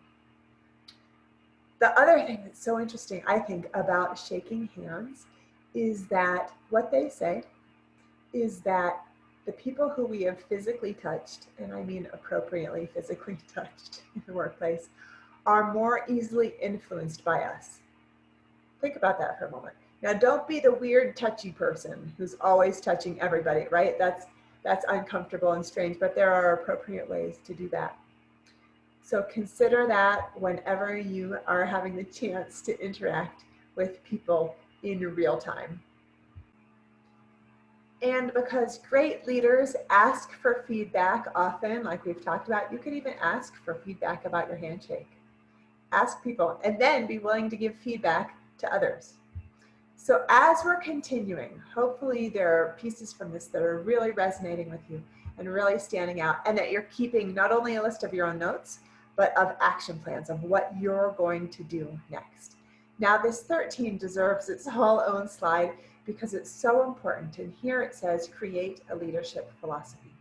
The other thing that's so interesting, I think, about shaking hands is that what they say is that the people who we have physically touched, and I mean appropriately physically touched in the workplace, are more easily influenced by us. Think about that for a moment. Now, don't be the weird touchy person who's always touching everybody, right? That's uncomfortable and strange, but there are appropriate ways to do that. So consider that whenever you are having the chance to interact with people in real time. And because great leaders ask for feedback often, like we've talked about, you can even ask for feedback about your handshake. Ask people and then be willing to give feedback to others. So as we're continuing, hopefully there are pieces from this that are really resonating with you and really standing out, and that you're keeping not only a list of your own notes, but of action plans of what you're going to do next. Now this 13 deserves its whole own slide because it's so important. And here it says, create a leadership philosophy.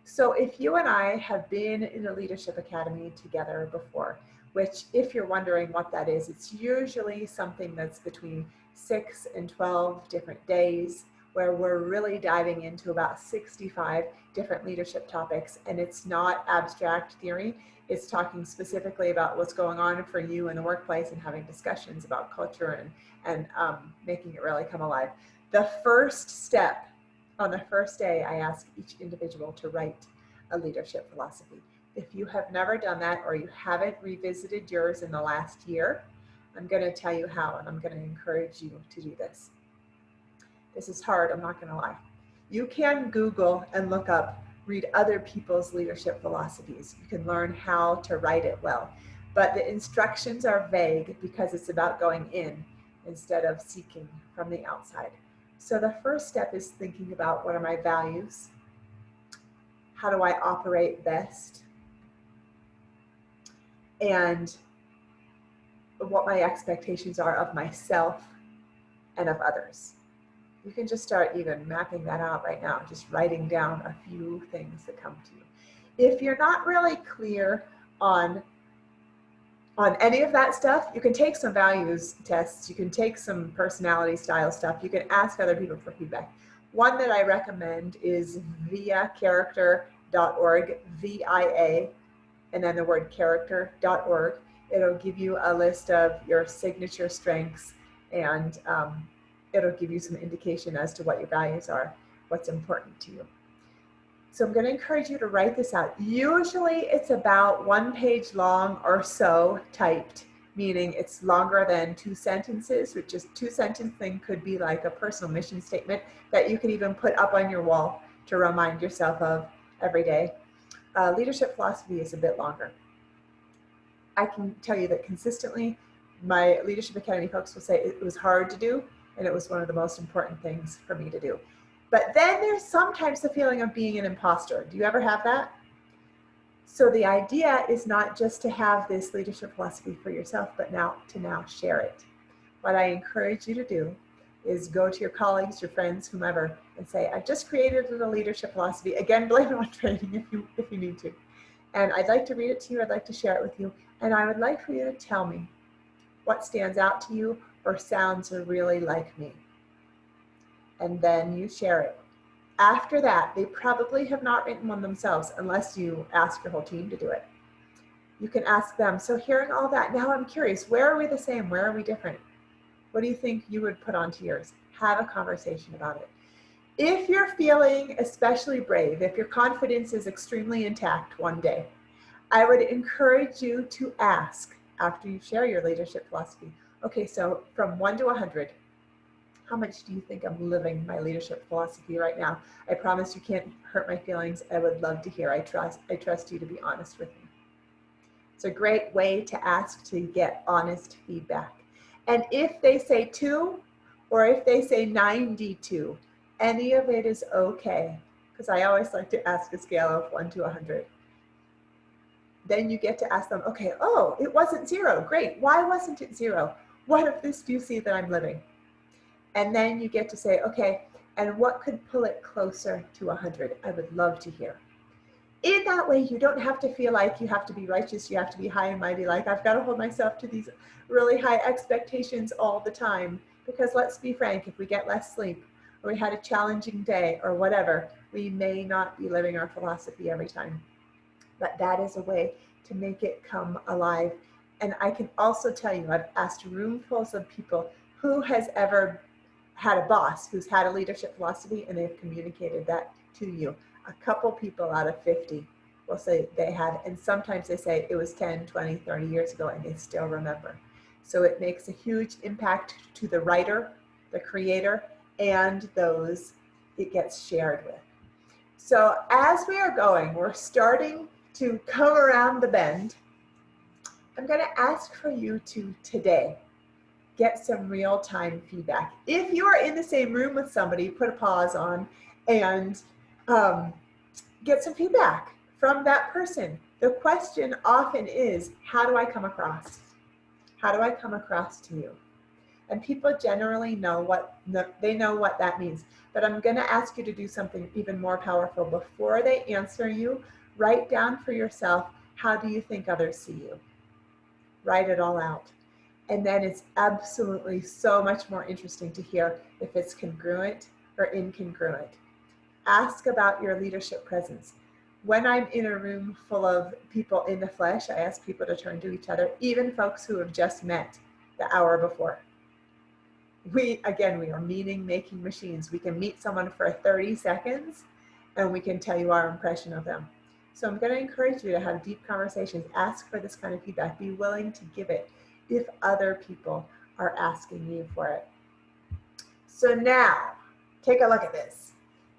So if you and I have been in a leadership academy together before, which if you're wondering what that is, it's usually something that's between 6 and 12 different days where we're really diving into about 65 different leadership topics. And it's not abstract theory. It's talking specifically about what's going on for you in the workplace and having discussions about culture and making it really come alive. The first step, on the first day, I ask each individual to write a leadership philosophy. If you have never done that or you haven't revisited yours in the last year, I'm going to tell you how, and I'm going to encourage you to do this. This is hard, I'm not going to lie. You can Google and look up, read other people's leadership philosophies. You can learn how to write it well. But the instructions are vague because it's about going in instead of seeking from the outside. So the first step is thinking about, what are my values? How do I operate best? And what my expectations are of myself and of others. You can just start even mapping that out right now, just writing down a few things that come to you. If you're not really clear on any of that stuff, you can take some values tests, you can take some personality style stuff, you can ask other people for feedback. One that I recommend is viacharacter.org, VIA, and then the word character.org. It'll give you a list of your signature strengths, and it'll give you some indication as to what your values are, what's important to you. So I'm going to encourage you to write this out. Usually it's about 1 page long or so typed, meaning it's longer than 2 sentences, which is 2-sentence thing could be like a personal mission statement that you can even put up on your wall to remind yourself of every day. Leadership philosophy is a bit longer. I can tell you that consistently, my Leadership Academy folks will say it was hard to do, and it was one of the most important things for me to do. But then there's sometimes the feeling of being an imposter. Do you ever have that? So the idea is not just to have this leadership philosophy for yourself, but now to share it. What I encourage you to do is go to your colleagues, your friends, whomever, and say, I've just created a leadership philosophy. Again, blame it on training if you need to. And I'd like to read it to you, I'd like to share it with you, and I would like for you to tell me what stands out to you or sounds really like me. And then you share it. After that, they probably have not written one themselves unless you ask your whole team to do it. You can ask them, so hearing all that, now I'm curious, where are we the same? Where are we different? What do you think you would put onto yours? Have a conversation about it. If you're feeling especially brave, if your confidence is extremely intact one day, I would encourage you to ask after you share your leadership philosophy, okay, so from 1 to 100, how much do you think I'm living my leadership philosophy right now? I promise you can't hurt my feelings. I would love to hear. I trust you to be honest with me. It's a great way to ask to get honest feedback. And if they say 2, or if they say 92, any of it is okay, because I always like to ask a scale of 1 to 100. Then you get to ask them, okay, oh, it wasn't 0. Great. Why wasn't it 0? What of this do you see that I'm living? And then you get to say, okay, and what could pull it closer to 100? I would love to hear. In that way, you don't have to feel like you have to be righteous, you have to be high and mighty, like I've got to hold myself to these really high expectations all the time. Because let's be frank, if we get less sleep, or we had a challenging day, or whatever, we may not be living our philosophy every time. But that is a way to make it come alive. And I can also tell you, I've asked roomfuls of people who has ever had a boss who's had a leadership philosophy and they've communicated that to you. A couple people out of 50 will say they have, and sometimes they say it was 10, 20, 30 years ago and they still remember. So it makes a huge impact to the writer, the creator, and those it gets shared with. So as we are going, we're starting to come around the bend. I'm going to ask for you to today get some real-time feedback. If you are in the same room with somebody, put a pause on and get some feedback from that person. The question often is, how do I come across? How do I come across to you? And people generally know what that means. But I'm going to ask you to do something even more powerful. Before they answer you, write down for yourself, how do you think others see you? Write it all out. And then it's absolutely so much more interesting to hear if it's congruent or incongruent. Ask about your leadership presence. When I'm in a room full of people in the flesh, I ask people to turn to each other, even folks who have just met the hour before. We are meaning-making machines. We can meet someone for 30 seconds and we can tell you our impression of them. So I'm going to encourage you to have deep conversations. Ask for this kind of feedback. Be willing to give it if other people are asking you for it. So now, take a look at this.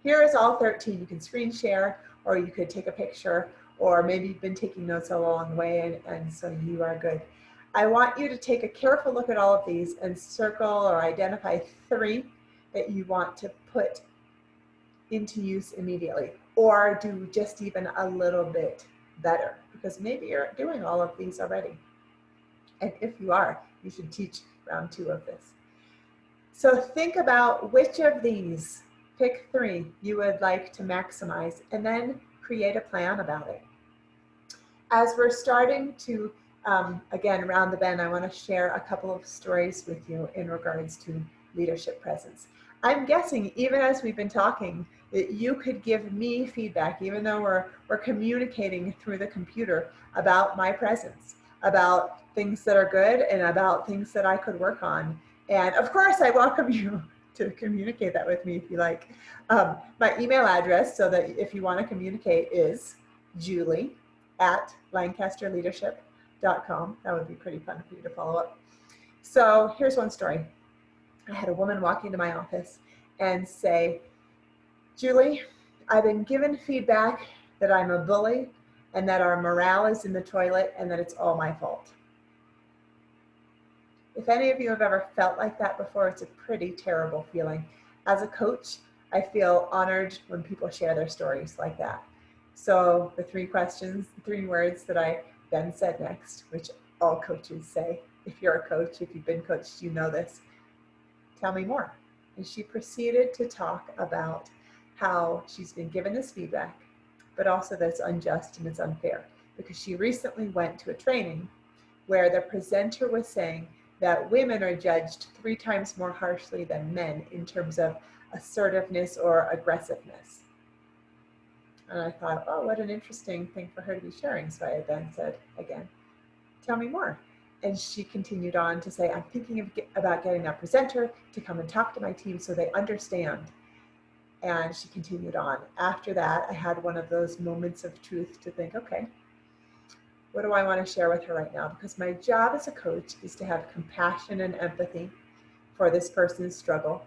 Here is all 13. You can screen share, or you could take a picture, or maybe you've been taking notes along the way, and so you are good. I want you to take a careful look at all of these and circle or identify 3 that you want to put into use immediately, or do just even a little bit better, because maybe you're doing all of these already. And if you are, you should teach round 2 of this. So think about which of these, pick 3, you would like to maximize, and then create a plan about it. As we're starting to, again, round the bend, I want to share a couple of stories with you in regards to leadership presence. I'm guessing, even as we've been talking, that you could give me feedback, even though we're communicating through the computer, about my presence, about things that are good and about things that I could work on. And of course, I welcome you to communicate that with me if you like. My email address, so that if you want to communicate, is julie@lancasterleadership.com. That would be pretty fun for you to follow up. So here's one story. I had a woman walk into my office and say, Julie, I've been given feedback that I'm a bully and that our morale is in the toilet and that it's all my fault. If any of you have ever felt like that before, it's a pretty terrible feeling. As a coach, I feel honored when people share their stories like that. So the 3 questions, 3 words that I then said next, which all coaches say. If you're a coach, if you've been coached, you know this. Tell me more. And she proceeded to talk about how she's been given this feedback, but also that it's unjust and it's unfair, because she recently went to a training where the presenter was saying that women are judged 3 times more harshly than men in terms of assertiveness or aggressiveness. And I thought, oh, what an interesting thing for her to be sharing. So I then said again, tell me more. And she continued on to say, I'm thinking about getting that presenter to come and talk to my team so they understand. And she continued on. After that, I had one of those moments of truth to think, okay, what do I want to share with her right now? Because my job as a coach is to have compassion and empathy for this person's struggle,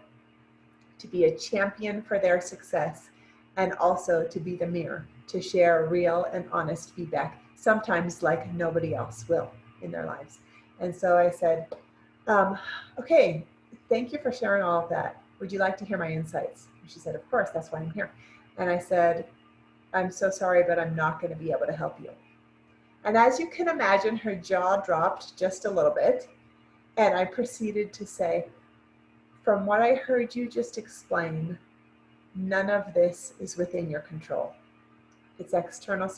to be a champion for their success, and also to be the mirror, to share real and honest feedback, sometimes like nobody else will in their lives. And so I said, okay, thank you for sharing all of that. Would you like to hear my insights? And she said, of course, that's why I'm here. And I said, I'm so sorry, but I'm not going to be able to help you. And as you can imagine, her jaw dropped just a little bit. And I proceeded to say, from what I heard you just explain, none of this is within your control. It's external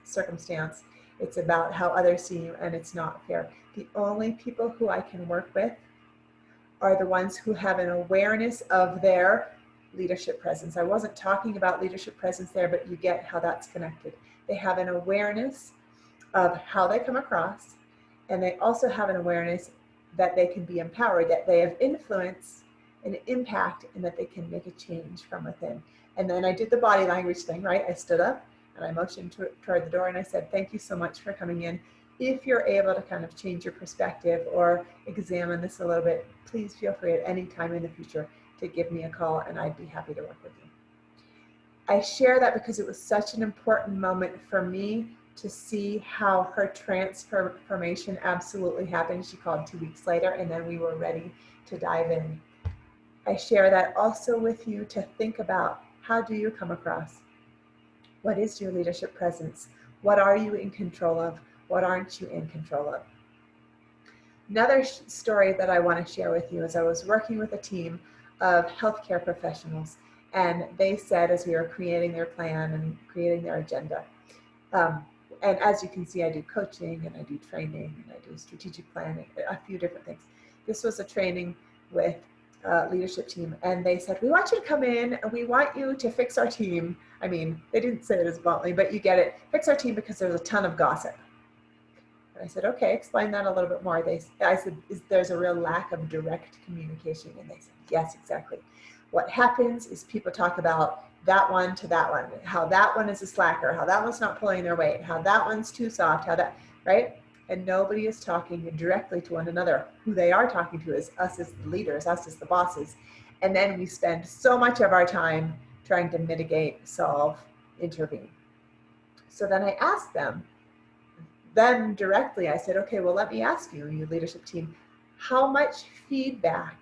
circumstance. It's about how others see you, and it's not fair. The only people who I can work with are the ones who have an awareness of their leadership presence. I wasn't talking about leadership presence there, but you get how that's connected. They have an awareness of how they come across, and they also have an awareness that they can be empowered, that they have influence and impact, and that they can make a change from within. And then I did the body language thing, right? I stood up and I motioned toward the door and I said, thank you so much for coming in. If you're able to kind of change your perspective or examine this a little bit, please feel free at any time in the future to give me a call and I'd be happy to work with you. I share that because it was such an important moment for me to see how her transformation absolutely happened. She called 2 weeks later and then we were ready to dive in. I share that also with you to think about, how do you come across? What is your leadership presence? What are you in control of? What aren't you in control of? Another story that I want to share with you is I was working with a team of healthcare professionals, and they said, as we were creating their plan and creating their agenda, and as you can see, I do coaching and I do training and I do strategic planning, a few different things. This was a training with a leadership team, and they said, we want you to come in and we want you to fix our team. I mean, they didn't say it as bluntly, but you get it. Fix our team because there's a ton of gossip. And I said, okay, explain that a little bit more. I said, there's a real lack of direct communication. And they said, yes, exactly. What happens is people talk about that one to that one, how that one is a slacker, how that one's not pulling their weight, how that one's too soft, how that, right? And nobody is talking directly to one another. Who they are talking to is us as the leaders, us as the bosses. And then we spend so much of our time trying to mitigate, solve, intervene. So then I asked them directly, I said, okay, well, let me ask you, you leadership team, how much feedback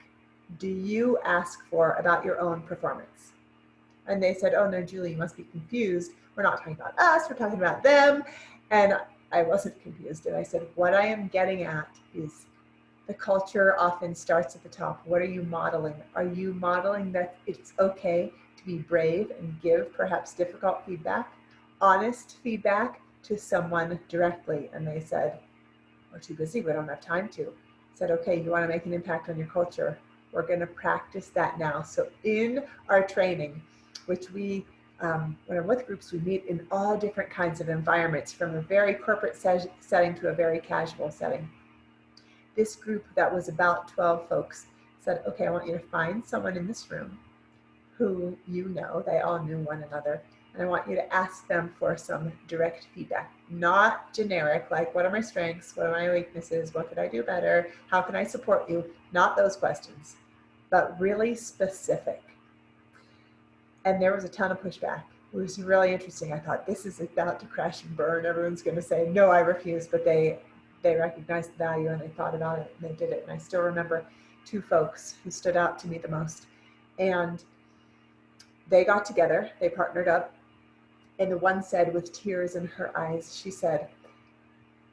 do you ask for about your own performance? And they said, oh no, Julie, you must be confused. We're not talking about us, we're talking about them. And I wasn't confused. And I said, what I am getting at is the culture often starts at the top. What are you modeling? Are you modeling that it's okay to be brave and give perhaps difficult feedback, honest feedback to someone directly? And they said, we're too busy, we don't have time to. I said, okay, you want to make an impact on your culture? We're going to practice that now. So in our training, which we, when I'm with groups, we meet in all different kinds of environments, from a very corporate setting to a very casual setting. This group that was about 12 folks said, okay, I want you to find someone in this room who you know, they all knew one another, and I want you to ask them for some direct feedback, not generic, like what are my strengths, what are my weaknesses, what could I do better, how can I support you, not those questions, but really specific. And there was a ton of pushback. It was really interesting. I thought, this is about to crash and burn. Everyone's going to say, no, I refuse. But they recognized the value and they thought about it and they did it. And I still remember 2 folks who stood out to me the most. And they got together, they partnered up. And the one said with tears in her eyes, she said,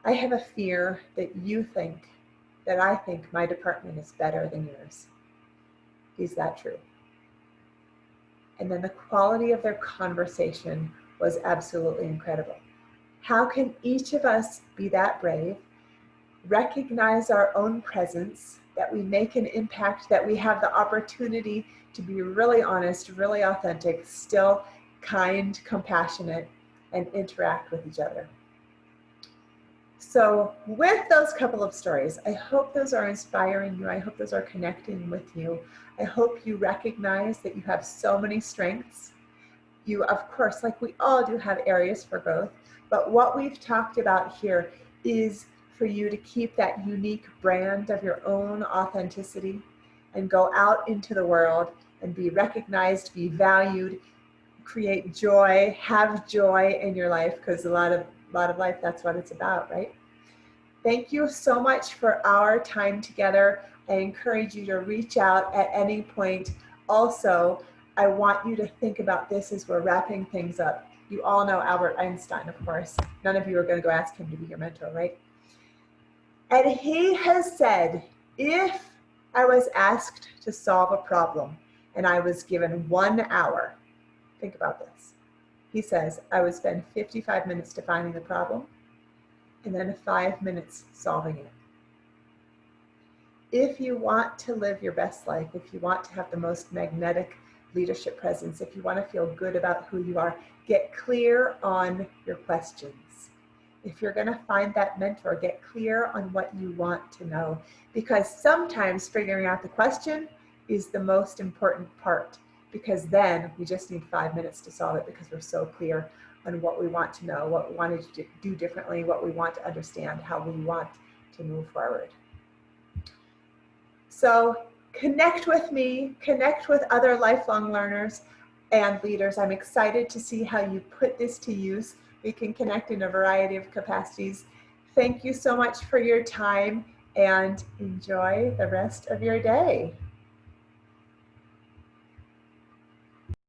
I have a fear that you think that I think my department is better than yours. Is that true? And then the quality of their conversation was absolutely incredible. How can each of us be that brave, recognize our own presence, that we make an impact, that we have the opportunity to be really honest, really authentic, still kind, compassionate, and interact with each other. So with those couple of stories, I hope those are inspiring you. I hope those are connecting with you. I hope you recognize that you have so many strengths. You, of course, like we all do, have areas for growth, but what we've talked about here is for you to keep that unique brand of your own authenticity and go out into the world and be recognized, be valued, create joy, have joy in your life, because a lot of life, that's what it's about, right? Thank you so much for our time together. I encourage you to reach out at any point. Also, I want you to think about this as we're wrapping things up. You all know Albert Einstein, of course. None of you are going to go ask him to be your mentor, right? And he has said, if I was asked to solve a problem and I was given 1 hour, think about this. He says, I would spend 55 minutes defining the problem and then 5 minutes solving it. If you want to live your best life, if you want to have the most magnetic leadership presence, if you want to feel good about who you are, get clear on your questions. If you're going to find that mentor, get clear on what you want to know, because sometimes figuring out the question is the most important part, because then we just need 5 minutes to solve it because we're so clear on what we want to know, what we want to do differently, what we want to understand, how we want to move forward. So connect with me, connect with other lifelong learners and leaders. I'm excited to see how you put this to use. We can connect in a variety of capacities. Thank you so much for your time and enjoy the rest of your day.